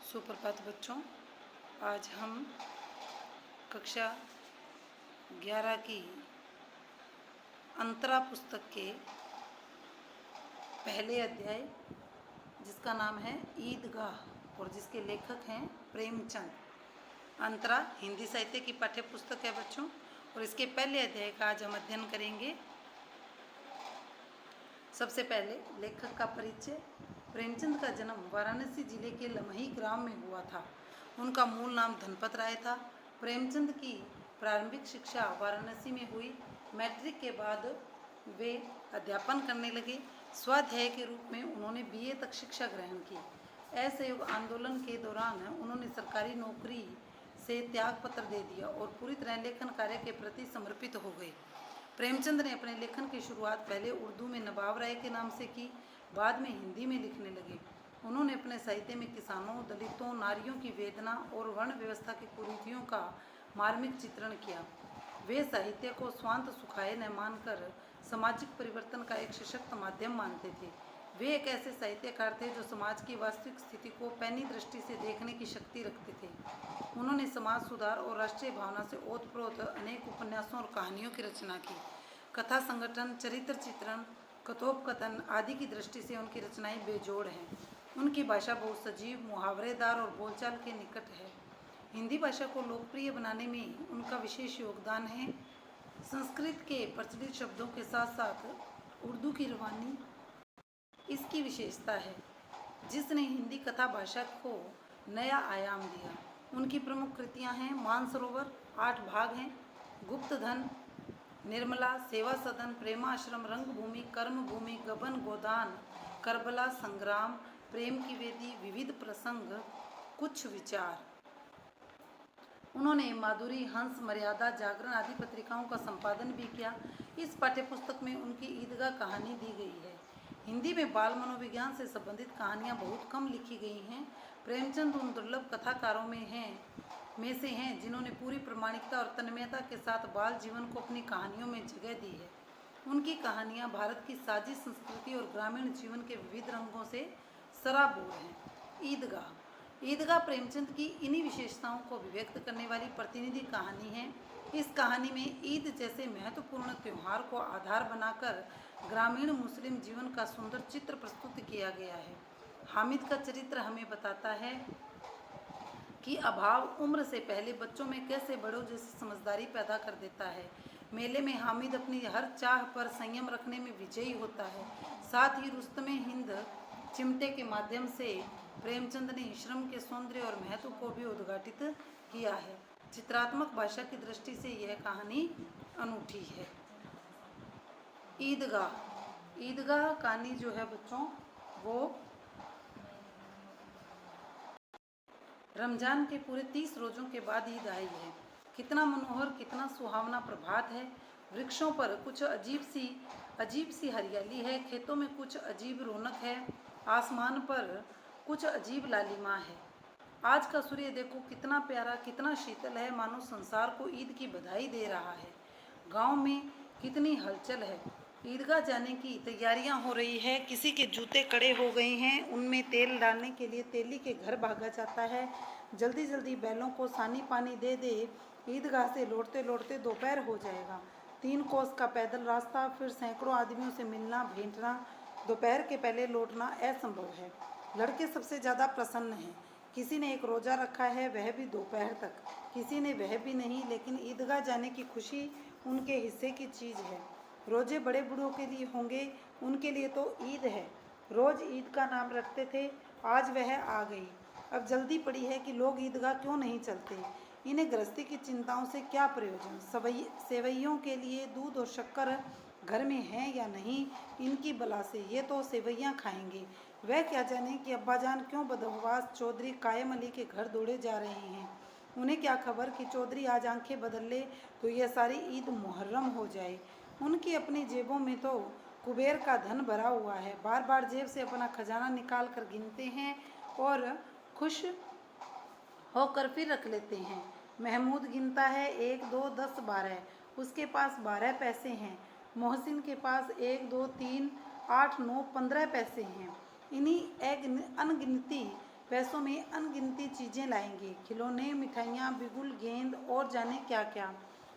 सुप्रभात बच्चों। आज हम कक्षा 11 की अंतरा पुस्तक के पहले अध्याय, जिसका नाम है ईदगाह और जिसके लेखक हैं प्रेमचंद। अंतरा हिंदी साहित्य की पाठ्य पुस्तक है बच्चों, और इसके पहले अध्याय का आज हम अध्ययन करेंगे। सबसे पहले लेखक का परिचय। प्रेमचंद का जन्म वाराणसी जिले के लमही ग्राम में हुआ था। उनका मूल नाम धनपत राय था। प्रेमचंद की प्रारंभिक शिक्षा वाराणसी में हुई। मैट्रिक के बाद वे अध्यापन करने लगे। स्वाध्याय के रूप में उन्होंने बीए तक शिक्षा ग्रहण की। असहयोग आंदोलन के दौरान उन्होंने सरकारी नौकरी से त्यागपत्र दे दिया और पूरी तरह लेखन कार्य के प्रति समर्पित हो गए। प्रेमचंद ने अपने लेखन की शुरुआत पहले उर्दू में नवाब राय के नाम से की, बाद में हिंदी में लिखने लगे। उन्होंने अपने साहित्य में किसानों, दलितों, नारियों की वेदना और वर्ण व्यवस्था की कुरीतियों का मार्मिक चित्रण किया। वे साहित्य को स्वांत सुखाए न मानकर सामाजिक परिवर्तन का एक सशक्त माध्यम मानते थे। वे एक ऐसे साहित्यकार थे जो समाज की वास्तविक स्थिति को पैनी दृष्टि से देखने की शक्ति रखते थे। उन्होंने समाज सुधार और राष्ट्रीय भावना से ओतप्रोत अनेक उपन्यासों और कहानियों की रचना की। कथा संगठन, चरित्र चित्रण, कथोपकथन आदि की दृष्टि से उनकी रचनाएं बेजोड़ हैं। उनकी भाषा बहुत सजीव, मुहावरेदार और बोलचाल के निकट है। हिंदी भाषा को लोकप्रिय बनाने में उनका विशेष योगदान है। संस्कृत के प्रचलित शब्दों के साथ साथ उर्दू की रवानी इसकी विशेषता है, जिसने हिंदी कथा भाषा को नया आयाम दिया। उनकी प्रमुख कृतियां हैं मानसरोवर 8 भाग हैं, गुप्तधन, निर्मला, सेवा सदन, प्रेमाश्रम, रंगभूमि, कर्मभूमि, गबन, गोदान, करबला, संग्राम, प्रेम की वेदी, विविध प्रसंग, कुछ विचार। उन्होंने माधुरी, हंस, मर्यादा, जागरण आदि पत्रिकाओं का संपादन भी किया। इस पाठ्यपुस्तक में उनकी ईदगाह कहानी दी गई है। हिंदी में बाल मनोविज्ञान से संबंधित कहानियाँ बहुत कम लिखी गई हैं। प्रेमचंद उन दुर्लभ कथाकारों में से हैं जिन्होंने पूरी प्रामाणिकता और तन्मयता के साथ बाल जीवन को अपनी कहानियों में जगह दी है। उनकी कहानियाँ भारत की साझी संस्कृति और ग्रामीण जीवन के विविध रंगों से सराबोर हैं। ईदगाह प्रेमचंद की इन्हीं विशेषताओं को अभिव्यक्त करने वाली प्रतिनिधि कहानी है। इस कहानी में ईद जैसे महत्वपूर्ण त्यौहार को आधार बनाकर ग्रामीण मुस्लिम जीवन का सुंदर चित्र प्रस्तुत किया गया है। हामिद का चरित्र हमें बताता है कि अभाव उम्र से पहले बच्चों में कैसे बड़ों जैसी समझदारी पैदा कर देता है। मेले में हामिद अपनी हर चाह पर संयम रखने में विजयी होता है। साथ ही रुस्तमे हिंद चिमटे के माध्यम से प्रेमचंद ने श्रम के सौंदर्य और महत्व को भी उद्घाटित किया है। चित्रात्मक भाषा की दृष्टि से यह कहानी अनूठी है। ईदगाह कहानी जो है बच्चों, वो रमजान के पूरे 30 रोज़ों के बाद ईद आई है। कितना मनोहर, कितना सुहावना प्रभात है। वृक्षों पर कुछ अजीब सी हरियाली है। खेतों में कुछ अजीब रौनक है। आसमान पर कुछ अजीब लालिमा है। आज का सूर्य देखो कितना प्यारा, कितना शीतल है, मानो संसार को ईद की बधाई दे रहा है। गांव में कितनी हलचल है। ईदगाह जाने की तैयारियां हो रही है। किसी के जूते कड़े हो गए हैं, उनमें तेल डालने के लिए तेली के घर भागा जाता है। जल्दी जल्दी बैलों को सानी पानी दे दे। ईदगाह से लौटते लौटते दोपहर हो जाएगा। 3 कोस का पैदल रास्ता, फिर सैकड़ों आदमियों से मिलना भेंटना। दोपहर के पहले लौटना असंभव है। लड़के सबसे ज़्यादा प्रसन्न हैं। किसी ने एक रोज़ा रखा है, वह भी दोपहर तक। किसी ने वह भी नहीं, लेकिन ईदगाह जाने की खुशी उनके हिस्से की चीज़ है। रोजे बड़े बूढ़ों के लिए होंगे, उनके लिए तो ईद है। रोज़ ईद का नाम रखते थे, आज वह आ गई। अब जल्दी पड़ी है कि लोग ईदगाह क्यों नहीं चलते। इन्हें गृहस्थी की चिंताओं से क्या प्रयोजन। सेवैयों के लिए दूध और शक्कर घर में है या नहीं, इनकी बला से ये तो सेवैयाँ खाएंगे। वह क्या जाने कि अब्बाजान क्यों बदहवास चौधरी कायम अली के घर दौड़े जा रहे हैं। उन्हें क्या खबर कि चौधरी आज आंखें बदल ले तो यह सारी ईद मुहर्रम हो जाए। उनकी अपनी जेबों में तो कुबेर का धन भरा हुआ है। बार बार जेब से अपना खजाना निकाल कर गिनते हैं और खुश होकर फिर रख लेते हैं। महमूद गिनता है 1 2 10 12, उसके पास 12 पैसे हैं। मोहसिन के पास 1 2 3 8 9 15 पैसे हैं। इन्हीं अनगिनती पैसों में अनगिनती चीज़ें लाएंगे, खिलौने, मिठाइयाँ, बिगुल, गेंद और जाने क्या क्या।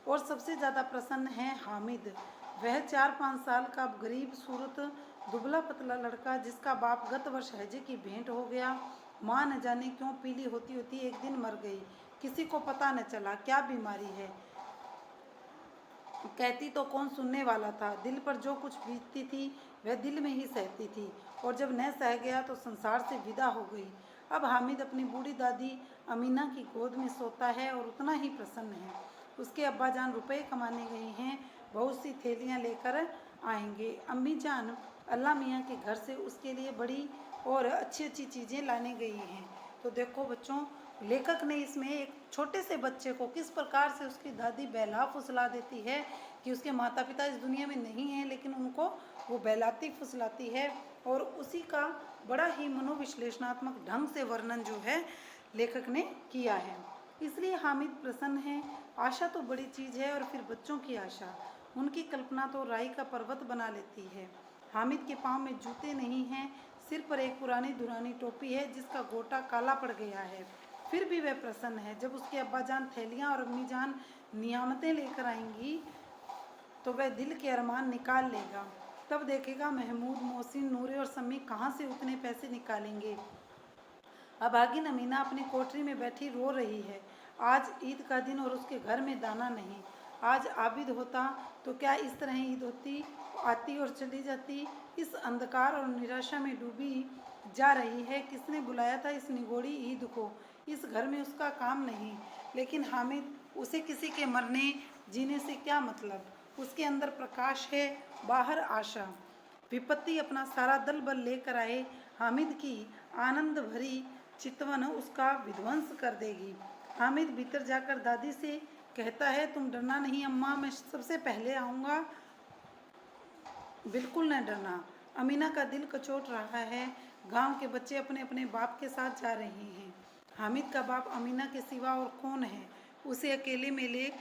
और सबसे ज़्यादा प्रसन्न है हामिद। वह 4-5 साल का गरीब सूरत दुबला पतला लड़का, जिसका बाप गत वर्ष हैजे की भेंट हो गया। माँ न जाने क्यों पीली होती होती एक दिन मर गई। किसी को पता न चला क्या बीमारी है, कहती तो कौन सुनने वाला था। दिल पर जो कुछ बीतती थी वह दिल में ही सहती थी, और जब न सह गया तो संसार से विदा हो गई। अब हामिद अपनी बूढ़ी दादी अमीना की गोद में सोता है और उतना ही प्रसन्न है। उसके अब्बा जान रुपये कमाने गए हैं, बहुत सी थैलियाँ लेकर आएंगे। अम्मी जान अल्लाह मियाँ के घर से उसके लिए बड़ी और अच्छी अच्छी चीज़ें लाने गई हैं। तो देखो बच्चों, लेखक ने इसमें एक छोटे से बच्चे को किस प्रकार से उसकी दादी बहला फुसला देती है कि उसके माता पिता इस दुनिया में नहीं हैं, लेकिन उनको वो बहलाती फुसलाती है, और उसी का बड़ा ही मनोविश्लेषणात्मक ढंग से वर्णन जो है लेखक ने किया है। इसलिए हामिद प्रसन्न है। आशा तो बड़ी चीज़ है, और फिर बच्चों की आशा, उनकी कल्पना तो राई का पर्वत बना लेती है। हामिद के पाँव में जूते नहीं हैं, सिर पर एक पुरानी दुरानी टोपी है जिसका गोटा काला पड़ गया है। फिर भी वह प्रसन्न है। जब उसके अब्बा जान थैलियाँ और अम्मी जान नियामतें लेकर आएंगी तो वह दिल के अरमान निकाल लेगा। तब देखेगा महमूद, मोहसिन, नूरे और सम्मी कहाँ से उतने पैसे निकालेंगे। अभागिन अमीना अपनी कोठरी में बैठी रो रही है। आज ईद का दिन और उसके घर में दाना नहीं। आज आबिद होता तो क्या इस तरह ईद होती, आती और चली जाती। इस अंधकार और निराशा में डूबी जा रही है। किसने बुलाया था इस निगोड़ी ईद को। इस घर में उसका काम नहीं, लेकिन हामिद, उसे किसी के मरने जीने से क्या मतलब। उसके अंदर प्रकाश है, बाहर आशा। विपत्ति अपना सारा दल बल लेकर आए, हामिद की आनंद भरी चितवन उसका विध्वंस कर देगी। हामिद भीतर जाकर दादी से कहता है, तुम डरना नहीं अम्मा, मैं सबसे पहले आऊँगा, बिल्कुल न डरना। अमीना का दिल कचोट रहा है। गांव के बच्चे अपने अपने बाप के साथ जा रहे हैं। हामिद का बाप अमीना के सिवा और कौन है। उसे अकेले में ले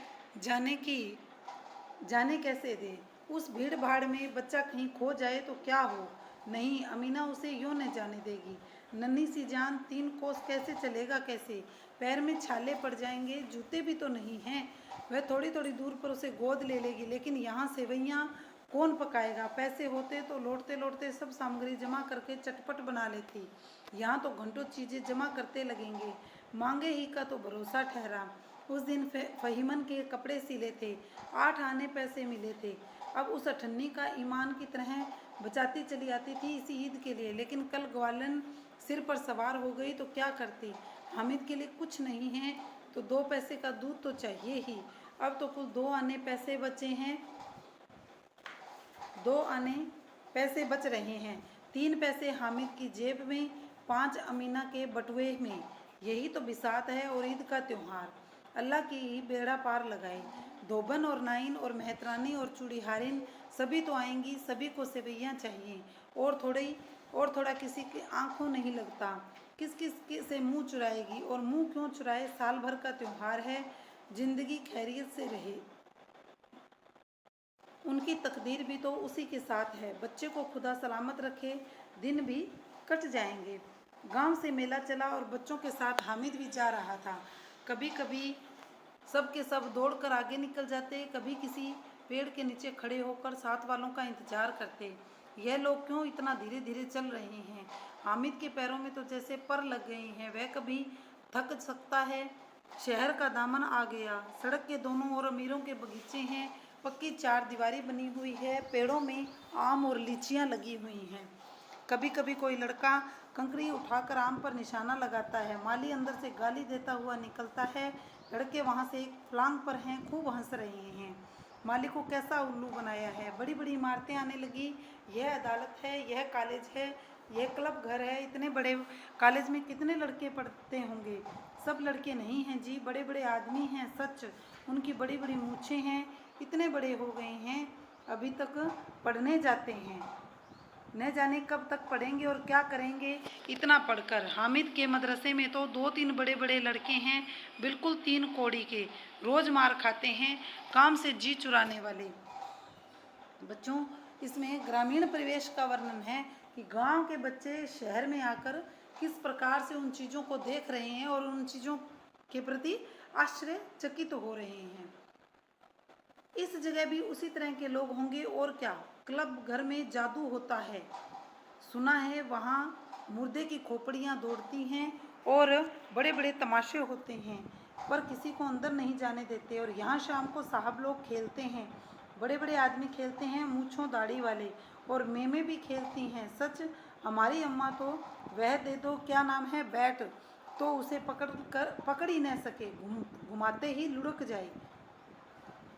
जाने कैसे दे। उस भीड़ भाड़ में बच्चा कहीं खो जाए तो क्या हो। नहीं, अमीना उसे यूँ न जाने देगी। नन्ही सी जान 3 कोस कैसे चलेगा, कैसे। पैर में छाले पड़ जाएंगे, जूते भी तो नहीं हैं। वह थोड़ी थोड़ी दूर पर उसे गोद ले लेगी, लेकिन यहाँ सेवैयाँ कौन पकाएगा। पैसे होते तो लौटते लौटते सब सामग्री जमा करके चटपट बना लेती। यहाँ तो घंटों चीज़ें जमा करते लगेंगे। मांगे ही का तो भरोसा ठहरा। उस दिन फहीमन के कपड़े सिले थे, 8 आने पैसे मिले थे। अब उस अठन्नी का ईमान की तरह बचाती चली आती थी इसी ईद के लिए, लेकिन कल ग्वालन सिर पर सवार हो गई तो क्या करती। हामिद के लिए कुछ नहीं है तो 2 पैसे का दूध तो चाहिए ही। अब तो कुल 2 आने पैसे बचे हैं, 2 आने पैसे बच रहे हैं। 3 पैसे हामिद की जेब में, 5 अमीना के बटुए में। यही तो बिसात है और ईद का त्यौहार। अल्लाह की ही बेड़ा पार लगाए। धोबन और नाइन और मेहतरानी और चूड़ीहारिन सभी तो आएंगी, सभी को सेवैयाँ चाहिए। और थोड़ा किसी की आंखों नहीं लगता। किस किस से मुंह चुराएगी, और मुंह क्यों चुराए। साल भर का त्यौहार है, जिंदगी खैरियत से रहे। उनकी तकदीर भी तो उसी के साथ है। बच्चे को खुदा सलामत रखे, दिन भी कट जाएंगे। गांव से मेला चला और बच्चों के साथ हामिद भी जा रहा था। कभी कभी सब के सब दौड़कर आगे निकल जाते, कभी किसी पेड़ के नीचे खड़े होकर साथ वालों का इंतजार करते। यह लोग क्यों इतना धीरे धीरे चल रहे हैं। हामिद के पैरों में तो जैसे पर लग गए हैं। वह कभी थक सकता है। शहर का दामन आ गया। सड़क के दोनों ओर अमीरों के बगीचे हैं। पक्की 4 दीवारी बनी हुई है। पेड़ों में आम और लीचियाँ लगी हुई हैं। कभी कभी कोई लड़का कंकड़ी उठाकर आम पर निशाना लगाता है। माली अंदर से गाली देता हुआ निकलता है। लड़के वहाँ से एक फ्लांग पर हैं, खूब हंस रहे हैं। माली को कैसा उल्लू बनाया है। बड़ी बड़ी इमारतें आने लगी। यह अदालत है, यह कॉलेज है, यह क्लब घर है। इतने बड़े कॉलेज में कितने लड़के पढ़ते होंगे। सब लड़के नहीं हैं जी, बड़े बड़े आदमी हैं सच। उनकी बड़ी बड़ी मूछें हैं, इतने बड़े हो गए हैं, अभी तक पढ़ने जाते हैं। न जाने कब तक पढ़ेंगे और क्या करेंगे इतना पढ़कर। हामिद के मदरसे में तो 2-3 बड़े बड़े लड़के हैं, बिल्कुल 3 कौड़ी के, रोज़ मार खाते हैं, काम से जी चुराने वाले। बच्चों, इसमें ग्रामीण परिवेश का वर्णन है कि गांव के बच्चे शहर में आकर किस प्रकार से उन चीज़ों को देख रहे हैं और उन चीज़ों के प्रति आश्चर्यचकित हो रहे हैं। इस जगह भी उसी तरह के लोग होंगे और क्या। क्लब घर में जादू होता है, सुना है वहाँ मुर्दे की खोपड़ियाँ दौड़ती हैं और बड़े बड़े तमाशे होते हैं, पर किसी को अंदर नहीं जाने देते। और यहाँ शाम को साहब लोग खेलते हैं, बड़े बड़े आदमी खेलते हैं, मूँछों दाढ़ी वाले, और मेमें भी खेलती हैं। सच, हमारी अम्मा तो वह दे दो क्या नाम है बैट, तो उसे पकड़ ही न सके, घुमाते ही लुढ़क जाए।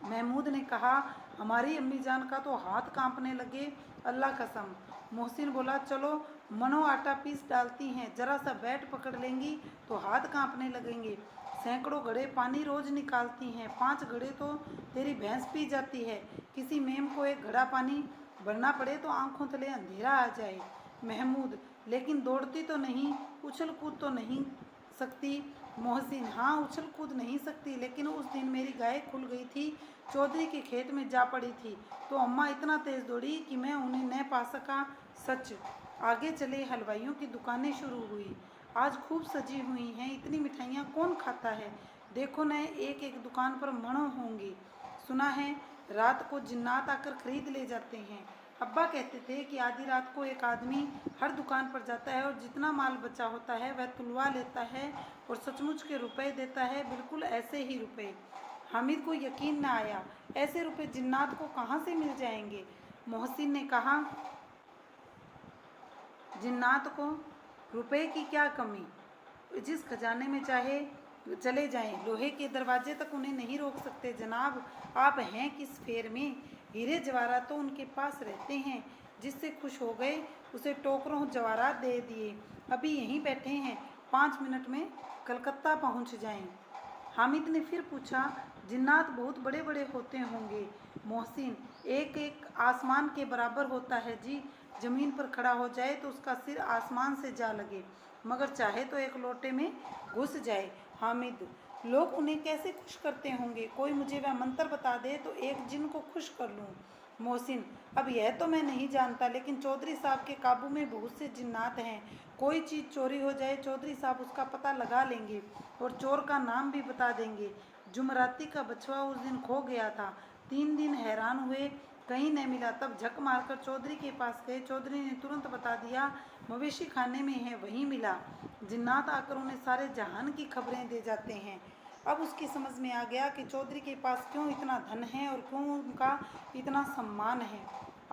महमूद ने कहा, हमारी अम्मी जान का तो हाथ कांपने लगे, अल्लाह कसम। मोहसिन बोला, चलो मनो आटा पीस डालती हैं, जरा सा बैट पकड़ लेंगी तो हाथ कांपने लगेंगे। सैकड़ों घड़े पानी रोज निकालती हैं, 5 घड़े तो तेरी भैंस पी जाती है। किसी मेम को एक घड़ा पानी भरना पड़े तो आंखों तले अंधेरा आ जाए। महमूद, लेकिन दौड़ती तो नहीं, उछल कूद तो नहीं सकती। मोहसिन, हाँ उछल कूद नहीं सकती, लेकिन उस दिन मेरी गाय खुल गई थी, चौधरी के खेत में जा पड़ी थी, तो अम्मा इतना तेज दौड़ी कि मैं उन्हें न पा सका। सच। आगे चले, हलवाइयों की दुकानें शुरू हुई, आज खूब सजी हुई हैं, इतनी मिठाइयाँ कौन खाता है। देखो न, एक एक दुकान पर मणों होंगी। सुना है रात को जिन्नात आकर खरीद ले जाते हैं। अब्बा कहते थे कि आधी रात को एक आदमी हर दुकान पर जाता है और जितना माल बचा होता है वह तुलवा लेता है और सचमुच के रुपए देता है, बिल्कुल ऐसे ही रुपए। हामिद को यकीन न आया, ऐसे रुपए जिन्नात को कहाँ से मिल जाएंगे। मोहसिन ने कहा, जिन्नात को रुपए की क्या कमी, जिस खजाने में चाहे चले जाएं, लोहे के दरवाजे तक उन्हें नहीं रोक सकते। जनाब, आप हैं किस फेर में, हीरे जवाहरात तो उनके पास रहते हैं, जिससे खुश हो गए उसे टोकरों जवाहरात दे दिए। अभी यहीं बैठे हैं, 5 मिनट में कलकत्ता पहुंच जाएं। हामिद ने फिर पूछा, जिन्नात बहुत बड़े बड़े होते होंगे। मोहसिन, एक एक आसमान के बराबर होता है जी, जमीन पर खड़ा हो जाए तो उसका सिर आसमान से जा लगे, मगर चाहे तो एक लोटे में घुस जाए। हामिद, लोग उन्हें कैसे खुश करते होंगे, कोई मुझे वह मंत्र बता दे तो एक जिन को खुश कर लूँ। मोहसिन, अब यह तो मैं नहीं जानता, लेकिन चौधरी साहब के काबू में बहुत से जिन्नात हैं। कोई चीज़ चोरी हो जाए, चौधरी साहब उसका पता लगा लेंगे और चोर का नाम भी बता देंगे। जुमराती का बछवा उस दिन खो गया था, 3 दिन हैरान हुए, कहीं न मिला, तब झक मारकर चौधरी के पास गए। चौधरी ने तुरंत बता दिया, मवेशी खाने में है, वहीं मिला। जिन्नात आकर उन्हें सारे जहान की खबरें दे जाते हैं। अब उसकी समझ में आ गया कि चौधरी के पास क्यों इतना धन है और क्यों उनका इतना सम्मान है।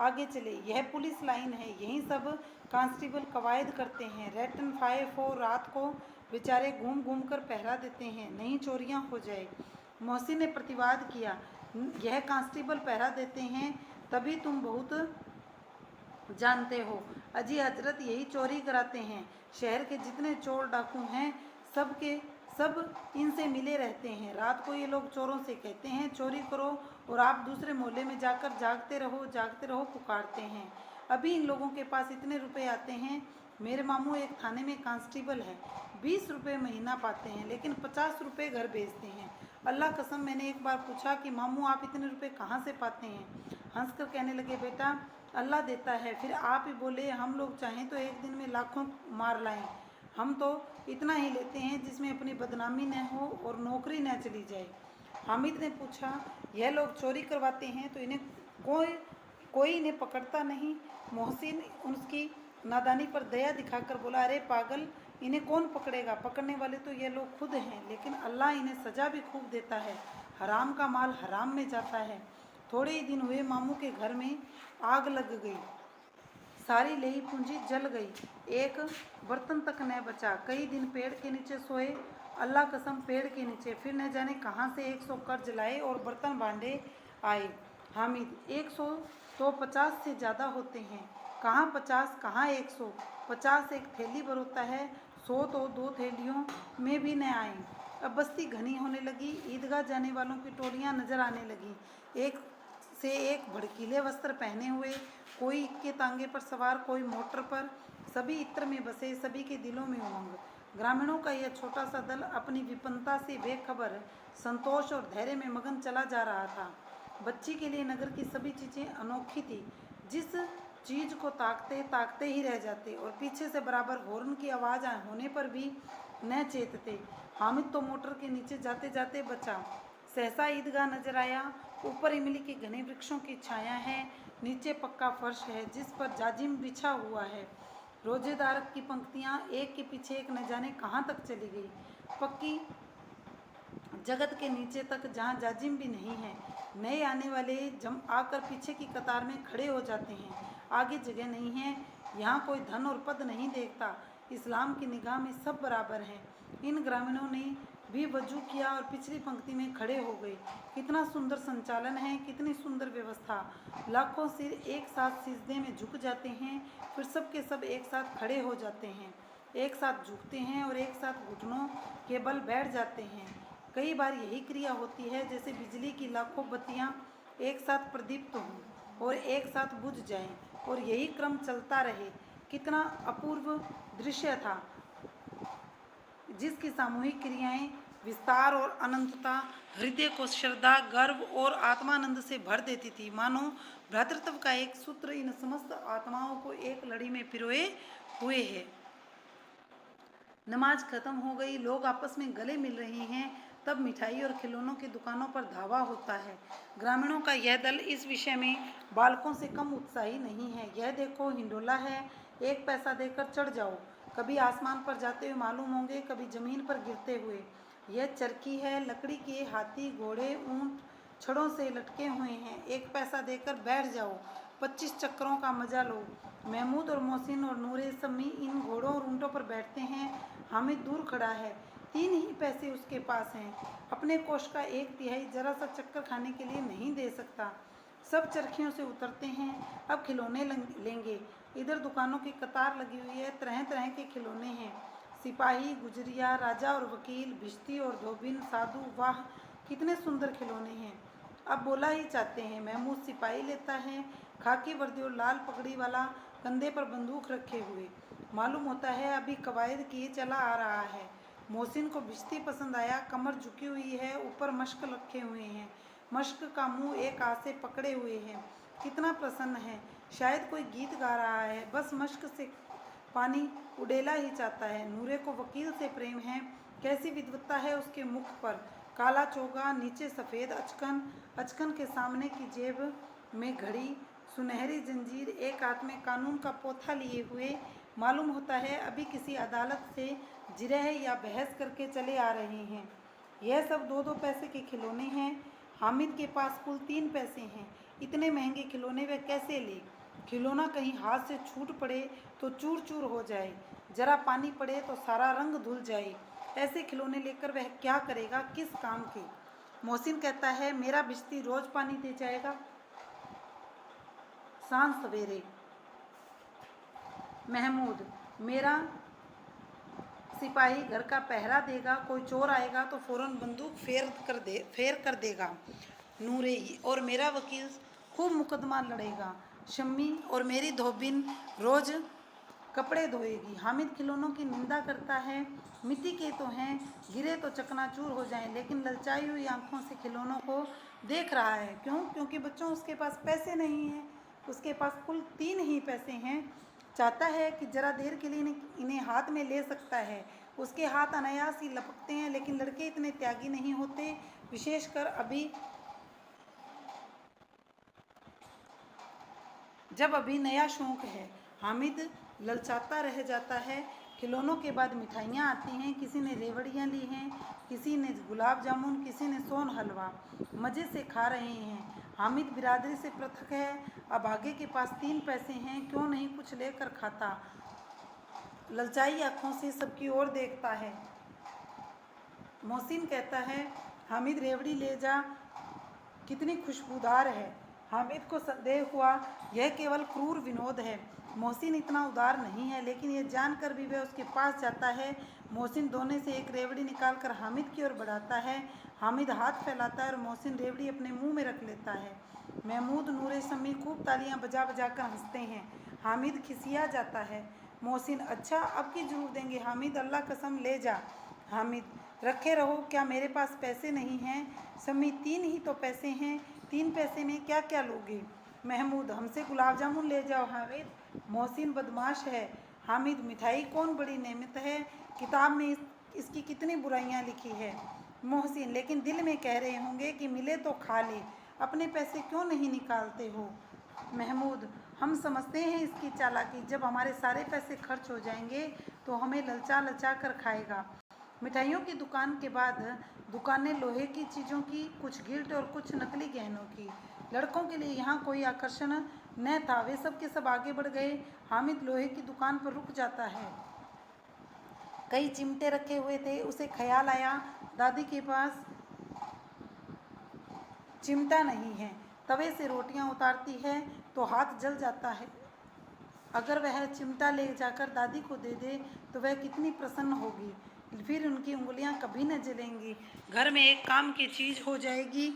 आगे चले, यह पुलिस लाइन है, यहीं सब कांस्टेबल कवायद करते हैं। रैटन 5 रात को बेचारे घूम घूम कर पहरा देते हैं, नहीं चोरियां हो जाए। मोहसिन ने प्रतिवाद किया, यह कांस्टेबल पहरा देते हैं तभी तुम बहुत जानते हो। अजी हजरत यही चोरी कराते हैं, शहर के जितने चोर डाकू हैं सब इनसे मिले रहते हैं। रात को ये लोग चोरों से कहते हैं चोरी करो, और आप दूसरे मोहल्ले में जाकर जागते रहो पुकारते हैं। अभी इन लोगों के पास इतने रुपए आते हैं। मेरे मामू एक थाने में कांस्टेबल है, 20 रुपये महीना पाते हैं, लेकिन 50 रुपये घर भेजते हैं। अल्लाह कसम, मैंने एक बार पूछा कि मामू आप इतने रुपए कहाँ से पाते हैं। हंसकर कहने लगे, बेटा अल्लाह देता है। फिर आप ही बोले, हम लोग चाहें तो एक दिन में लाखों मार लाएं, हम तो इतना ही लेते हैं जिसमें अपनी बदनामी न हो और नौकरी न चली जाए। हामिद ने पूछा, यह लोग चोरी करवाते हैं तो इन्हें कोई इन्हें पकड़ता नहीं। मोहसिन उसकी नादानी पर दया दिखाकर बोला, अरे पागल, इन्हें कौन पकड़ेगा, पकड़ने वाले तो ये लोग खुद हैं, लेकिन अल्लाह इन्हें सज़ा भी खूब देता है। हराम का माल हराम में जाता है। थोड़े ही दिन हुए, मामू के घर में आग लग गई, सारी लेही पूंजी जल गई, एक बर्तन तक न बचा। कई दिन पेड़ के नीचे सोए, अल्लाह कसम पेड़ के नीचे। फिर न जाने कहाँ से 100 कर्ज लाए और बर्तन बांधे आए। हामिद, 100 तो 50 से ज़्यादा होते हैं। कहाँ 50, कहाँ 100, 50 एक थैली भर होता है, 100 तो 2 थैलियों में भी न आए। अब बस्ती घनी होने लगी, ईदगाह जाने वालों की टोलियाँ नजर आने लगी, एक से एक भड़कीले वस्त्र पहने हुए, कोई इक्के तांगे पर सवार, कोई मोटर पर, सभी इत्र में बसे, सभी के दिलों में उमंग। ग्रामीणों का यह छोटा सा दल अपनी विपन्नता से बेखबर, संतोष और धैर्य में मगन चला जा रहा था। बच्ची के लिए नगर की सभी चीज़ें अनोखी थी। जिस चीज़ को ताकते ताकते ही रह जाते और पीछे से बराबर हॉर्न की आवाज़ होने पर भी न चेतते। हामिद तो मोटर के नीचे जाते जाते बचा। सहसा ईदगाह नजर आया। ऊपर इमली के घने वृक्षों की छाया है, नीचे पक्का फर्श है जिस पर जाजिम बिछा हुआ है। रोजेदार की पंक्तियां एक के पीछे एक न जाने कहाँ तक चली गई, पक्की जगत के नीचे तक, जहाँ जाजिम भी नहीं है। नए आने वाले जम आकर पीछे की कतार में खड़े हो जाते हैं। आगे जगह नहीं है। यहाँ कोई धन और पद नहीं देखता। इस्लाम की निगाह में सब बराबर हैं। इन ग्रामीणों ने भी वजू किया और पिछली पंक्ति में खड़े हो गए। कितना सुंदर संचालन है, कितनी सुंदर व्यवस्था। लाखों सिर एक साथ सिजदे में झुक जाते हैं, फिर सब के सब एक साथ खड़े हो जाते हैं, एक साथ झुकते हैं और एक साथ घुटनों के बल बैठ जाते हैं। कई बार यही क्रिया होती है जैसे बिजली की लाखों बत्तियां एक साथ प्रदीप्त हों और एक साथ बुझ जाएं, और यही क्रम चलता रहे। कितना अपूर्व दृश्य था, जिसकी सामूहिक क्रियाएं, विस्तार और अनंतता हृदय को श्रद्धा, गर्व और आत्मानंद से भर देती थी। मानो भ्रातृत्व का एक सूत्र इन समस्त आत्माओं को एक लड़ी में पिरोए हुए है। नमाज खत्म हो गई, लोग आपस में गले मिल रहे हैं, तब मिठाई और खिलौनों की दुकानों पर धावा होता है। ग्रामीणों का यह दल इस विषय में बालकों से कम उत्साही नहीं है। यह देखो, हिंडोला है, 1 पैसा देकर चढ़ जाओ। कभी आसमान पर जाते हुए मालूम होंगे, कभी जमीन पर गिरते हुए। यह चरखी है, लकड़ी के हाथी, घोड़े, ऊंट छड़ों से लटके हुए हैं। 1 पैसा देकर बैठ जाओ, 25 चक्करों का मजा लो। महमूद और मोहसिन और नूरे सम्मी इन घोड़ों और ऊँटों पर बैठते हैं। हामिद दूर खड़ा है, 3 ही पैसे उसके पास हैं। अपने कोष का 1/3 जरा सा चक्कर खाने के लिए नहीं दे सकता। सब चरखियों से उतरते हैं, अब खिलौने लेंगे। इधर दुकानों की कतार लगी हुई है, तरह तरह के खिलौने हैं। सिपाही, गुजरिया, राजा और वकील, भिश्ती और धोबिन, साधु, वाह कितने सुंदर खिलौने हैं। अब बोला ही चाहते हैं। महमूद सिपाही लेता है, खाकी वर्दी और लाल पगड़ी वाला, कंधे पर बंदूक रखे हुए। मालूम होता है अभी कवायद किए चला आ रहा है। मोहसिन को भिश्ती पसंद आया, कमर झुकी हुई है, ऊपर मश्क रखे हुए हैं। मश्क का मुंह एक हाथ से पकड़े हुए है, कितना प्रसन्न है, शायद कोई गीत गा रहा है। बस मश्क से पानी उड़ेला ही चाहता है। नूरे को वकील से प्रेम है, कैसी विद्वत्ता है उसके मुख पर। काला चोगा, नीचे सफ़ेद अचकन, अचकन के सामने की जेब में घड़ी, सुनहरी जंजीर, एक हाथ में कानून का पोथा लिए हुए। मालूम होता है अभी किसी अदालत से जिरह या बहस करके चले आ रहे हैं। यह सब 2-2 पैसे के खिलौने हैं। हामिद के पास कुल 3 पैसे हैं। इतने महंगे खिलौने वह कैसे ले? खिलौना कहीं हाथ से छूट पड़े तो चूर चूर हो जाए, जरा पानी पड़े तो सारा रंग धुल जाए। ऐसे खिलौने लेकर वह क्या करेगा, किस काम के? मोहसिन कहता है, मेरा भिश्ती रोज पानी दे जाएगा, सांझ सवेरे। महमूद, मेरा सिपाही घर का पहरा देगा, कोई चोर आएगा तो फौरन बंदूक फेर कर देगा। नूरे, और मेरा वकील खूब मुकदमा लड़ेगा। शम्मी, और मेरी धोबिन रोज कपड़े धोएगी। हामिद खिलौनों की निंदा करता है, मिट्टी के तो हैं, गिरे तो चकनाचूर हो जाएं, लेकिन ललचाई हुई आंखों से खिलौनों को देख रहा है। क्यों? क्योंकि बच्चों उसके पास पैसे नहीं हैं। उसके पास कुल 3 ही पैसे हैं। चाहता है कि जरा देर के लिए इन्हें हाथ में ले सकता है। उसके हाथ अनायास ही लपकते हैं, लेकिन लड़के इतने त्यागी नहीं होते, विशेषकर अभी जब अभी नया शौक है। हामिद ललचाता रह जाता है। खिलौनों के बाद मिठाइयाँ आती हैं। किसी ने रेवड़ियाँ ली हैं, किसी ने गुलाब जामुन, किसी ने सोन हलवा। मज़े से खा रहे हैं। हामिद बिरादरी से पृथक है। अब आगे के पास 3 पैसे हैं, क्यों नहीं कुछ लेकर खाता? ललचाई आँखों से सबकी ओर देखता है। मोहसिन कहता है, हामिद रेवड़ी ले जा, कितनी खुशबूदार है। हामिद को संदेह हुआ यह केवल क्रूर विनोद है। मोहसिन इतना उदार नहीं है, लेकिन यह जानकर भी वह उसके पास जाता है। मोहसिन दोने से एक रेवड़ी निकालकर हामिद की ओर बढ़ाता है। हामिद हाथ फैलाता है और मोहसिन रेवड़ी अपने मुंह में रख लेता है। महमूद, नूरे, शम्मी खूब तालियां बजा बजा कर हंसते हैं। हामिद खिसिया जाता है। मोहसिन, अच्छा अब की जरूर देंगे। हामिद, अल्लाह कसम ले जा। हामिद, रखे रहो, क्या मेरे पास पैसे नहीं हैं? शम्मी, 3 ही तो पैसे हैं, 3 पैसे में क्या क्या लोगे? महमूद, हमसे गुलाब जामुन ले जाओ। हामिद, मोहसिन बदमाश है। हामिद, मिठाई कौन बड़ी नेमत है, किताब में इसकी कितनी बुराइयां लिखी है। मोहसिन, लेकिन दिल में कह रहे होंगे कि मिले तो खा ले, अपने पैसे क्यों नहीं निकालते हो। महमूद, हम समझते हैं इसकी चालाकी, जब हमारे सारे पैसे खर्च हो जाएंगे तो हमें ललचा ललचा कर खाएगा। मिठाइयों की दुकान के बाद दुकानें लोहे की चीज़ों की, कुछ गिल्ट और कुछ नकली गहनों की। लड़कों के लिए यहाँ कोई आकर्षण न था, वे सब के सब आगे बढ़ गए। हामिद लोहे की दुकान पर रुक जाता है। कई चिमटे रखे हुए थे। उसे ख्याल आया दादी के पास चिमटा नहीं है। तवे से रोटियां उतारती है तो हाथ जल जाता है। अगर वह चिमटा ले जाकर दादी को दे दे तो वह कितनी प्रसन्न होगी, फिर उनकी उंगलियां कभी न जलेंगी। घर में एक काम की चीज़ हो जाएगी।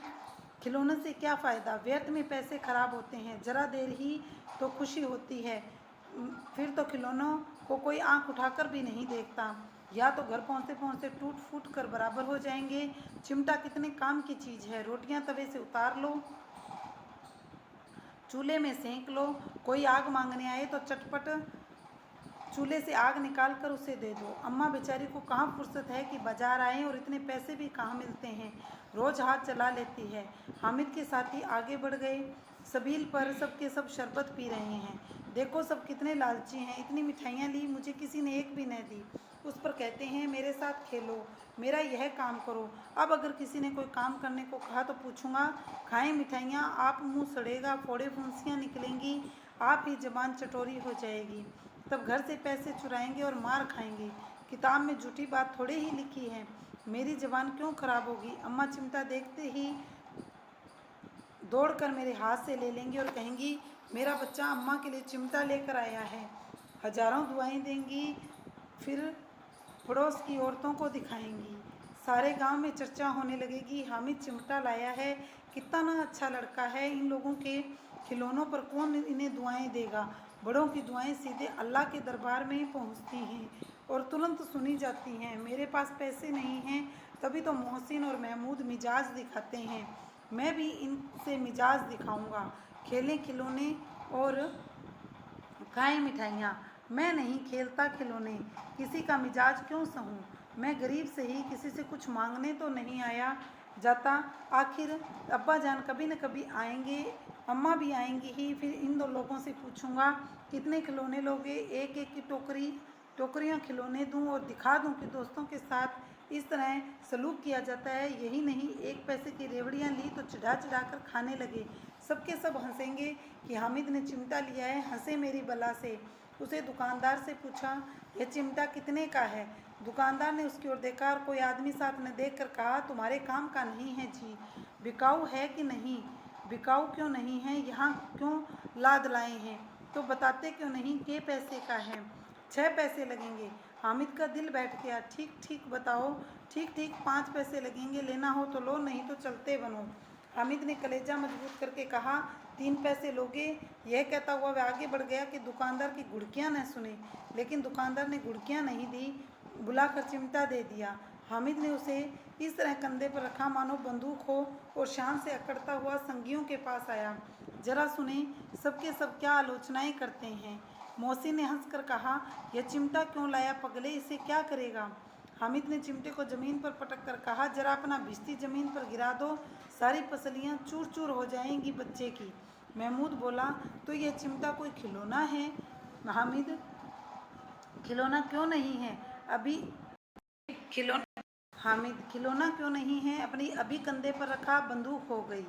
खिलौनों से क्या फ़ायदा, व्यर्थ में पैसे खराब होते हैं। ज़रा देर ही तो खुशी होती है, फिर तो खिलौनों को कोई आंख उठाकर भी नहीं देखता, या तो घर पहुँचते पहुँचते टूट फूट कर बराबर हो जाएंगे। चिमटा कितने काम की चीज़ है। रोटियां तवे से उतार लो, चूल्हे में सेंक लो, कोई आग मांगने आए तो चटपट चूल्हे से आग निकाल कर उसे दे दो। अम्मा बेचारी को कहाँ फुर्सत है कि बाजार आए, और इतने पैसे भी कहाँ मिलते हैं, रोज़ हाथ चला लेती है। हामिद के साथी आगे बढ़ गए। सबील पर सबके सब शरबत पी रहे हैं। देखो सब कितने लालची हैं, इतनी मिठाइयाँ ली, मुझे किसी ने एक भी न दी। उस पर कहते हैं मेरे साथ खेलो, मेरा यह काम करो। अब अगर किसी ने कोई काम करने को कहा तो पूछूंगा, खाएं मिठाइयाँ, आप मुंह सड़ेगा, फोड़े फुंसियाँ निकलेंगी, आप ही जबान चटोरी हो जाएगी। तब घर से पैसे चुराएंगे और मार खाएंगे। किताब में झूठी बात थोड़ी ही लिखी है, मेरी जबान क्यों खराब होगी। अम्मा चिमटा देखते ही दौड़कर मेरे हाथ से ले लेंगी और कहेंगी मेरा बच्चा अम्मा के लिए चिमटा लेकर आया है। हजारों दुआएं देंगी, फिर पड़ोस की औरतों को दिखाएंगी। सारे गांव में चर्चा होने लगेगी, हामिद चिमटा लाया है, कितना ना अच्छा लड़का है। इन लोगों के खिलौनों पर कौन इन्हें दुआएं देगा। बड़ों की दुआएं सीधे अल्लाह के दरबार में पहुंचती हैं और तुरंत सुनी जाती हैं। मेरे पास पैसे नहीं हैं, तभी तो मोहसिन और महमूद मिजाज दिखाते हैं, मैं भी इनसे मिजाज दिखाऊंगा। खेलें खिलौने और खाएं मिठाइयाँ, मैं नहीं खेलता खिलौने, किसी का मिजाज क्यों सहूँ। मैं गरीब से ही किसी से कुछ मांगने तो नहीं आया जाता। आखिर अब्बा जान कभी न कभी आएंगे, अम्मा भी आएंगी ही, फिर इन दो लोगों से पूछूंगा कितने खिलौने लोगे। एक एक की टोकरियाँ खिलौने दूं और दिखा दूं कि दोस्तों के साथ इस तरह सलूक किया जाता है। यही नहीं, एक पैसे की रेवड़ियाँ ली तो चढ़ा चढ़ा कर खाने लगे। सबके सब हंसेंगे कि हामिद ने चिमटा लिया है। हंसे मेरी बला से। उसे दुकानदार से पूछा यह चिमटा कितने का है। दुकानदार ने उसकी ओर देखा और कोई आदमी साथ ने देख कर कहा तुम्हारे काम का नहीं है जी, बिकाऊ है कि नहीं। बिकाऊ क्यों नहीं है, यहाँ क्यों लाद लाए हैं, तो बताते क्यों नहीं के पैसे का है। 6 पैसे लगेंगे। हामिद का दिल बैठ गया। ठीक ठीक बताओ। ठीक ठीक 5 पैसे लगेंगे, लेना हो तो लो, नहीं तो चलते बनो। हामिद ने कलेजा मजबूत करके कहा 3 पैसे लोगे। यह कहता हुआ वह आगे बढ़ गया कि दुकानदार की घुड़कियाँ न सुने, लेकिन दुकानदार ने घुड़कियाँ नहीं दी, बुलाकर चिमटा दे दिया। हामिद ने उसे इस तरह कंधे पर रखा मानो बंदूक हो और शान से अकड़ता हुआ संगियों के पास आया। जरा सुने सबके सब क्या आलोचनाएं करते हैं। मोहसिन ने हंसकर कहा यह चिमटा क्यों लाया पगले, इसे क्या करेगा। हामिद ने चिमटे को ज़मीन पर पटक कर कहा जरा अपना भिश्ती ज़मीन पर गिरा दो, सारी पसलियाँ चूर चूर हो जाएंगी बच्चे की। महमूद बोला तो यह चिमटा कोई खिलौना है। हामिद, खिलौना क्यों नहीं है, अभी खिलौना। हामिद, खिलौना क्यों नहीं है, अपनी अभी कंधे पर रखा बंदूक हो गई।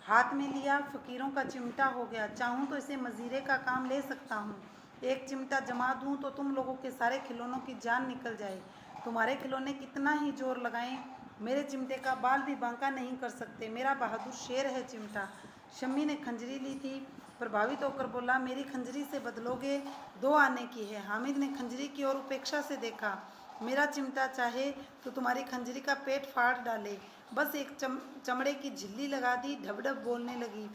हाथ में लिया फ़कीरों का चिमटा हो गया। चाहूँ तो इसे मजीरे का काम ले सकता हूँ। एक चिमटा जमा दूँ तो तुम लोगों के सारे खिलौनों की जान निकल जाए। तुम्हारे खिलौने कितना ही जोर लगाएं, मेरे चिमटे का बाल भी बांका नहीं कर सकते। मेरा बहादुर शेर है चिमटा। शम्मी ने खंजरी ली थी, प्रभावित होकर बोला मेरी खंजरी से बदलोगे, 2 आने की है। हामिद ने खंजरी की ओर उपेक्षा से देखा। मेरा चिमटा चाहे तो तुम्हारी खंजरी का पेट फाड़ डाले। बस एक चमड़े की झिल्ली लगा दी, ढबढब बोलने लगी।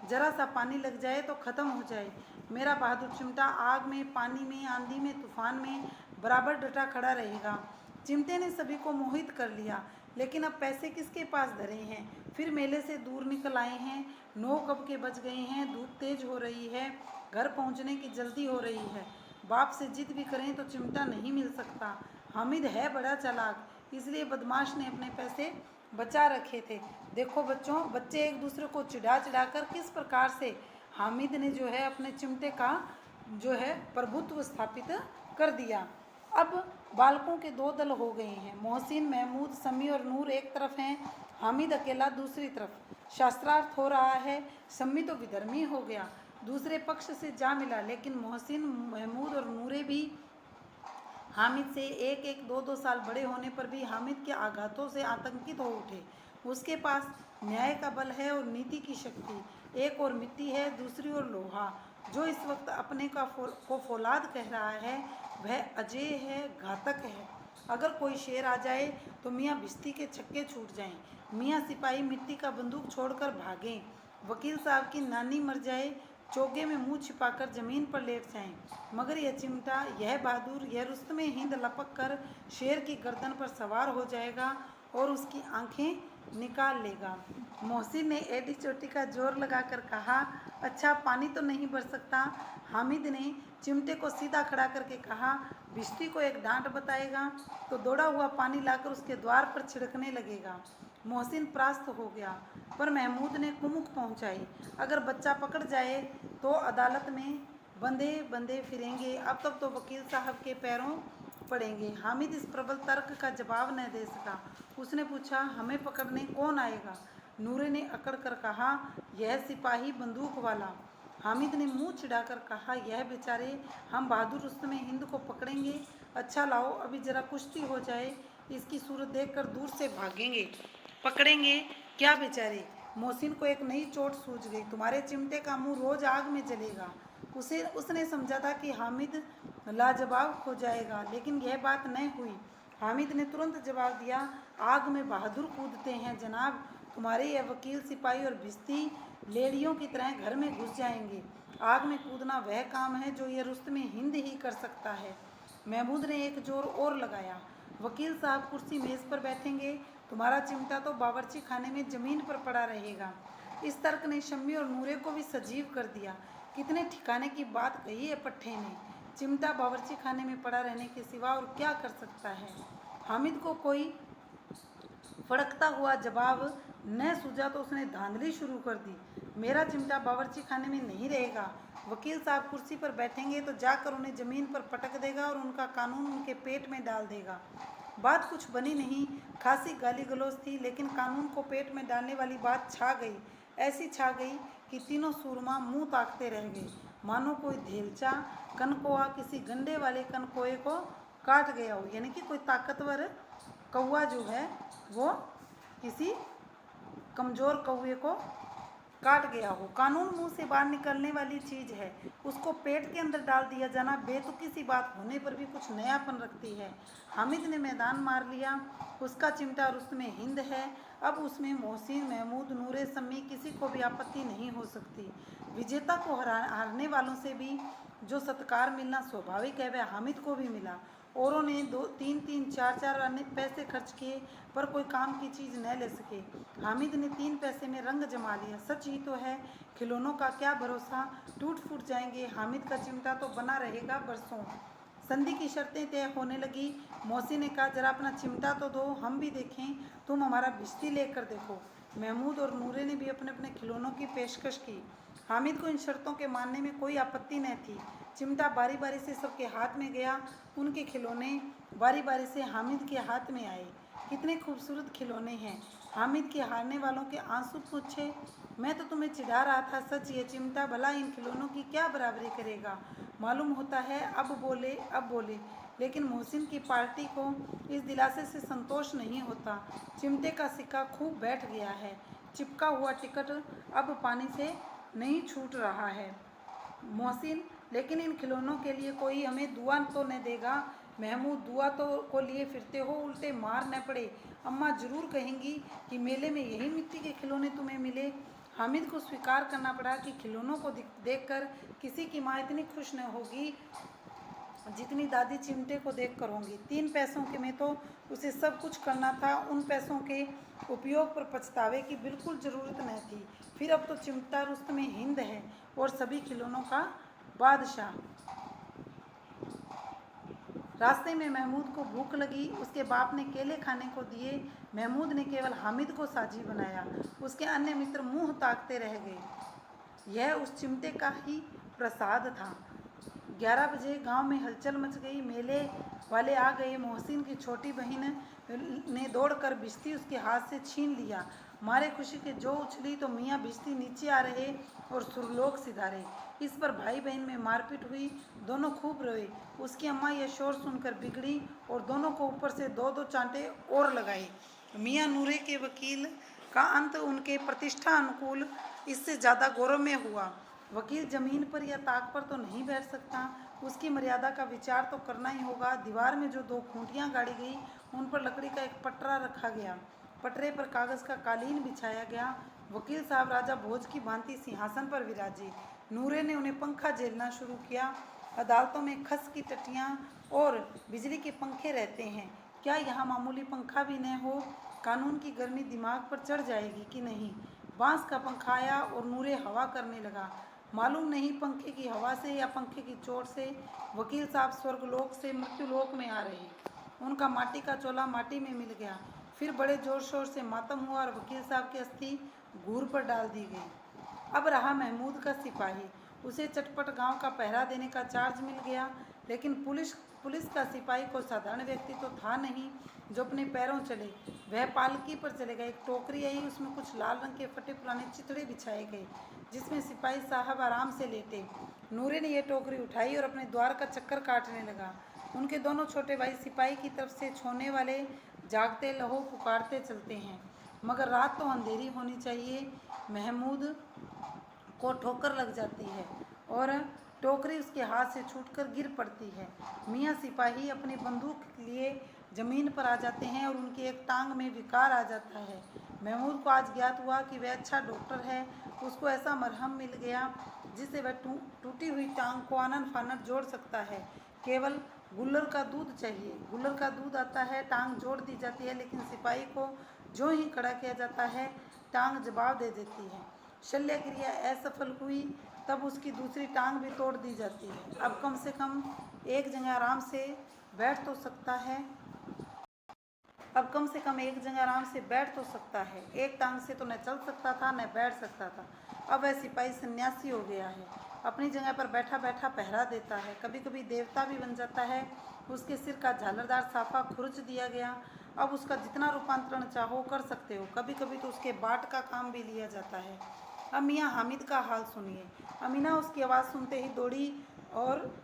जरा सा पानी लग जाए तो ख़त्म हो जाए। मेरा बहादुर चिमटा आग में, पानी में, आंधी में, तूफान में बराबर डटा खड़ा रहेगा। चिमटे ने सभी को मोहित कर लिया। लेकिन अब पैसे किसके पास धरे हैं? फिर मेले से दूर निकल आए हैं। 9 कब के बज गए हैं। धूप तेज हो रही है। घर पहुंचने की जल्दी हो रही है। बाप से जिद भी करें तो चिमटा नहीं मिल सकता। हामिद है बड़ा चालाक, इसलिए बदमाश ने अपने पैसे बचा रखे थे। देखो बच्चों, बच्चे एक दूसरे को चिढ़ा चिढ़ा कर किस प्रकार से हामिद ने जो है अपने चिमटे का जो है प्रभुत्व स्थापित कर दिया। अब बालकों के 2 दल हो गए हैं। मोहसिन, महमूद, समी और नूर एक तरफ हैं, हामिद अकेला दूसरी तरफ। शास्त्रार्थ हो रहा है। समी तो विधर्मी हो गया, दूसरे पक्ष से जा मिला, लेकिन मोहसिन, महमूद और नूरे भी हामिद से 1-1, 2-2 साल बड़े होने पर भी हामिद के आघातों से आतंकित हो उठे। उसके पास न्याय का बल है और नीति की शक्ति। एक और मिट्टी है, दूसरी ओर लोहा। जो इस वक्त अपने को फौलाद कह रहा है वह अजय है, घातक है। अगर कोई शेर आ जाए तो मियाँ भिश्ती के छक्के छूट जाएं। मियाँ सिपाही मिट्टी का बंदूक छोड़कर भागें। वकील साहब की नानी मर जाए, चोगे में मुंह छिपाकर जमीन पर लेट जाएं। मगर यह चिमटा, यह बहादुर, यह रुस्तमे हिंद लपक कर शेर की गर्दन पर सवार हो जाएगा और उसकी आंखें निकाल लेगा। मोहसिन ने एडी चोटी का जोर लगाकर कहा, अच्छा पानी तो नहीं भर सकता। हामिद ने चिमटे को सीधा खड़ा करके कहा, भिश्ती को एक डांट बताएगा तो दौड़ा हुआ पानी लाकर उसके द्वार पर छिड़कने लगेगा। मोहसिन परास्त हो गया, पर महमूद ने कुमुक पहुंचाई, अगर बच्चा पकड़ जाए तो अदालत में बंधे बंधे फिरेंगे। अब तक तो वकील साहब के पैरों पड़ेंगे। हामिद इस प्रबल तर्क का जवाब न दे सका। उसने पूछा, हमें पकड़ने कौन आएगा? नूरे ने अकड़ कर कहा, यह सिपाही बंदूक वाला। हामिद ने मुंह चिढ़ाकर कहा, यह बेचारे, हम बहादुर रुस्तमे हिंद को पकड़ेंगे। अच्छा लाओ अभी जरा कुश्ती हो जाए, इसकी सूरत देखकर दूर से भागेंगे। पकड़ेंगे क्या बेचारे? मोहसिन को एक नई चोट सूझ गई। तुम्हारे चिमटे का मुंह रोज आग में जलेगा। उसने समझा था कि हामिद लाजवाब हो जाएगा, लेकिन यह बात न हुई। हामिद ने तुरंत जवाब दिया, आग में बहादुर कूदते हैं जनाब। तुम्हारे यह वकील, सिपाही और भिश्ती लेडियों की तरह घर में घुस जाएंगे। आग में कूदना वह काम है जो यह रुस्तमे हिंद ही कर सकता है। महमूद ने एक जोर और लगाया, वकील साहब कुर्सी मेज पर बैठेंगे, तुम्हारा चिमटा तो बावर्ची खाने में जमीन पर पड़ा रहेगा। इस तर्क ने शम्मी और नूरे को भी सजीव कर दिया। कितने ठिकाने की बात कही है पट्टे ने। चिमटा बावर्ची खाने में पड़ा रहने के सिवा और क्या कर सकता है? हामिद को कोई फड़कता हुआ जवाब न सूझा तो उसने धांधली शुरू कर दी। मेरा चिमटा बावर्ची खाने में नहीं रहेगा। वकील साहब कुर्सी पर बैठेंगे तो जाकर उन्हें जमीन पर पटक देगा और उनका कानून उनके पेट में डाल देगा। बात कुछ बनी नहीं, खासी गाली गलौज थी, लेकिन कानून को पेट में डालने वाली बात छा गई। ऐसी छा गई कि तीनों सूरमा मुंह ताकते रह गए, मानो कोई धेलचा कनकोआ किसी गंडे वाले कनकोए को काट गया हो। यानी कि कोई ताकतवर कौआ जो है वो किसी कमज़ोर कौए को काट गया हो। कानून मुंह से बाहर निकलने वाली चीज़ है, उसको पेट के अंदर डाल दिया जाना बेतुकी सी बात होने पर भी कुछ नयापन रखती है। हामिद ने मैदान मार लिया। उसका चिमटा रुस्तमे हिंद है। अब उसमें मोहसिन, महमूद, नूरे, सम्मी किसी को भी आपत्ति नहीं हो सकती। विजेता को हारने वालों से भी जो सत्कार मिलना स्वाभाविक है वह हामिद को भी मिला। औरों ने 2-3-3, 4-4 अन्य पैसे खर्च किए पर कोई काम की चीज़ न ले सके। हामिद ने 3 पैसे में रंग जमा लिया। सच ही तो है, खिलौनों का क्या भरोसा, टूट फूट जाएंगे। हामिद का चिमटा तो बना रहेगा बरसों। संधि की शर्तें तय होने लगी। मौसी ने कहा, जरा अपना चिमटा तो दो, हम भी देखें। तुम हमारा भिश्ती लेकर देखो। महमूद और नूरे ने भी अपने अपने खिलौनों की पेशकश की। हामिद को इन शर्तों के मानने में कोई आपत्ति न थी। चिमटा बारी बारी से सबके हाथ में गया। उनके खिलौने बारी बारी से हामिद के हाथ में आए। कितने खूबसूरत खिलौने हैं। हामिद के हारने वालों के आंसू पूछे, मैं तो तुम्हें चिढ़ा रहा था। सच ये चिमटा भला इन खिलौनों की क्या बराबरी करेगा। मालूम होता है अब बोले। लेकिन मोहसिन की पार्टी को इस दिलासे से संतोष नहीं होता। चिमटे का सिक्का खूब बैठ गया है। चिपका हुआ टिकट अब पानी से नहीं छूट रहा है। मोहसिन, लेकिन इन खिलौनों के लिए कोई हमें दुआ तो न देगा। महमूद, दुआ तो को लिए फिरते हो, उल्टे मार न पड़े। अम्मा जरूर कहेंगी कि मेले में यही मिट्टी के खिलौने तुम्हें मिले। हामिद को स्वीकार करना पड़ा कि खिलौनों को देखकर किसी की माँ इतनी खुश न होगी जितनी दादी चिमटे को देख कर होंगी। 3 पैसों के में तो उसे सब कुछ करना था। उन पैसों के उपयोग पर पछतावे की बिल्कुल ज़रूरत न थी। फिर अब तो चिमटा रुस्तमे हिंद है और सभी खिलौनों का बादशाह। रास्ते में महमूद को भूख लगी। उसके बाप ने केले खाने को दिए। महमूद ने केवल हामिद को साझी बनाया। उसके अन्य मित्र मुंह ताकते रह गए। यह उस चिमटे का ही प्रसाद था। 11 बजे गांव में हलचल मच गई। मेले वाले आ गए। मोहसिन की छोटी बहन ने दौड़कर भिश्ती उसके हाथ से छीन लिया। मारे खुशी के जो उछली तो मियाँ भिश्ती नीचे आ रहे और सुरलोक सिधारे। इस पर भाई बहन में मारपीट हुई। दोनों खूब रोए। उसकी अम्मा यह शोर सुनकर बिगड़ी और दोनों को ऊपर से 2-2 चांटे और लगाए। मियाँ नूरे के वकील का अंत उनके प्रतिष्ठा अनुकूल इससे ज़्यादा गौरव में हुआ। वकील जमीन पर या ताक पर तो नहीं बैठ सकता। उसकी मर्यादा का विचार तो करना ही होगा। दीवार में जो 2 खूंटियाँ गाड़ी गई उन पर लकड़ी का एक पटरा रखा गया। पटरे पर कागज़ का कालीन बिछाया गया। वकील साहब राजा भोज की भांति सिंहासन पर विराजे। नूरे ने उन्हें पंखा झेलना शुरू किया। अदालतों में खस की टटियाँ और बिजली के पंखे रहते हैं, क्या यहाँ मामूली पंखा भी न हो? कानून की गर्मी दिमाग पर चढ़ जाएगी कि नहीं? बांस का पंखा आया और नूरे हवा करने लगा। मालूम नहीं पंखे की हवा से या पंखे की चोट से वकील साहब स्वर्गलोक से मृत्युलोक में आ रहे। उनका माटी का चोला माटी में मिल गया। फिर बड़े जोर शोर से मातम हुआ और वकील साहब की अस्थि घूर पर डाल दी गई। अब रहा महमूद का सिपाही। उसे चटपट गांव का पहरा देने का चार्ज मिल गया। लेकिन पुलिस का सिपाही कोई साधारण व्यक्ति तो था नहीं जो अपने पैरों चले। वह पालकी पर चलेगा। एक टोकरी आई, उसमें कुछ लाल रंग के फटे पुराने चिथड़े बिछाए गए जिसमें सिपाही साहब आराम से लेटे। नूरे ने यह टोकरी उठाई और अपने द्वार का चक्कर काटने लगा। उनके दोनों छोटे भाई सिपाही की तरफ से छोने वाले जागते लहो पुकारते चलते हैं, मगर रात तो अंधेरी होनी चाहिए। महमूद को ठोकर लग जाती है और टोकरी उसके हाथ से छूटकर गिर पड़ती है। मियाँ सिपाही अपनी बंदूक लिए जमीन पर आ जाते हैं और उनकी एक टांग में विकार आ जाता है। महमूद को आज ज्ञात हुआ कि वह अच्छा डॉक्टर है। उसको ऐसा मरहम मिल गया जिससे वह टूटी हुई टांग को आनन फानन जोड़ सकता है। केवल गुल्लर का दूध चाहिए। गुल्लर का दूध आता है, टांग जोड़ दी जाती है, लेकिन सिपाही को जो ही खड़ा किया जाता है टांग जवाब दे देती है। शल्य क्रिया असफल हुई तब उसकी दूसरी टांग भी तोड़ दी जाती है। अब कम से कम एक जगह आराम से बैठ तो सकता है। एक टांग से तो न चल सकता था न बैठ सकता था। अब वह सिपाही सन्यासी हो गया है। अपनी जगह पर बैठा बैठा पहरा देता है। कभी कभी देवता भी बन जाता है। उसके सिर का झालरदार साफा खुरच दिया गया। अब उसका जितना रूपांतरण चाहो कर सकते हो। कभी कभी तो उसके बाट का काम भी लिया जाता है। अब मियाँ हामिद का हाल सुनिए। अमीना उसकी आवाज़ सुनते ही दौड़ी और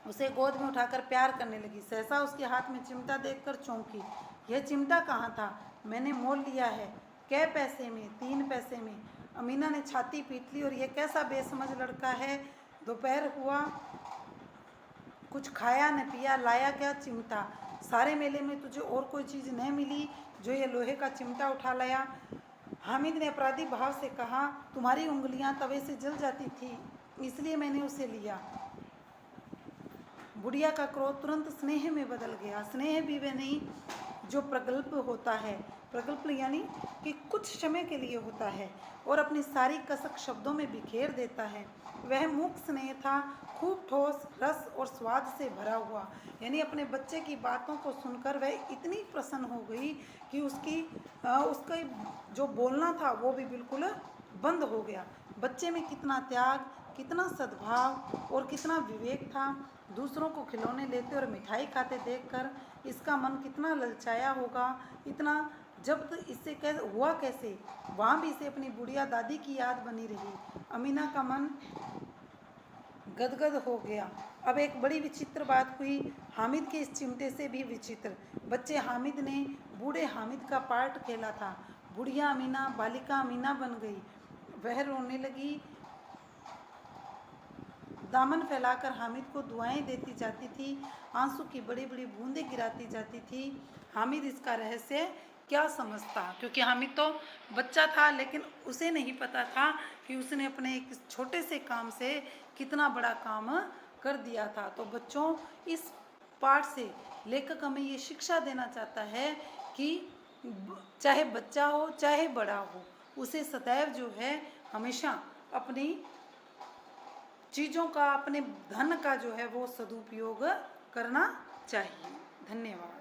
उसे गोद में उठाकर प्यार करने लगी। सहसा उसके हाथ में चिमटा देखकर चौंकी। यह चिमटा कहाँ था? मैंने मोल लिया है। कै पैसे में? 3 पैसे में। अमीना ने छाती पीट ली। और यह कैसा बेसमझ लड़का है। दोपहर हुआ, कुछ खाया न पिया, लाया क्या? चिमटा। सारे मेले में तुझे और कोई चीज़ न मिली जो ये लोहे का चिमटा उठा लाया? हामिद ने अपराधी भाव से कहा, तुम्हारी उंगलियां तवे से जल जाती थी इसलिए मैंने उसे लिया। बुढ़िया का क्रोध तुरंत स्नेह में बदल गया। स्नेह भी वह नहीं जो प्रगल्भ होता है। प्रगल्भ यानी कि कुछ समय के लिए होता है और अपनी सारी कसक शब्दों में बिखेर देता है। वह मूक स्नेह था, खूब ठोस, रस और स्वाद से भरा हुआ। यानी अपने बच्चे की बातों को सुनकर वह इतनी प्रसन्न हो गई कि उसका जो बोलना था वो भी बिल्कुल बंद हो गया। बच्चे में कितना त्याग, कितना सद्भाव और कितना विवेक था। दूसरों को खिलौने लेते और मिठाई खाते देखकर इसका मन कितना ललचाया होगा। इतना जब्त इससे हुआ कैसे? वहाँ भी इसे अपनी बुढ़िया दादी की याद बनी रही। अमीना का मन गदगद हो गया। अब एक बड़ी विचित्र बात हुई, हामिद के इस चिमटे से भी विचित्र। बच्चे हामिद ने बूढ़े हामिद का पार्ट खेला था। बुढ़िया अमीना बालिका अमीना बन गई। वह रोने लगी, दामन फैलाकर हामिद को दुआएं देती जाती थी, आंसू की बड़ी बड़ी बूंदें गिराती जाती थी। हामिद इसका रहस्य क्या समझता, क्योंकि हामिद तो बच्चा था, लेकिन उसे नहीं पता था कि उसने अपने एक छोटे से काम से कितना बड़ा काम कर दिया था। तो बच्चों, इस पाठ से लेखक हमें ये शिक्षा देना चाहता है कि चाहे बच्चा हो चाहे बड़ा हो, उसे सदैव जो है हमेशा अपनी चीज़ों का, अपने धन का जो है वो सदुपयोग करना चाहिए। धन्यवाद।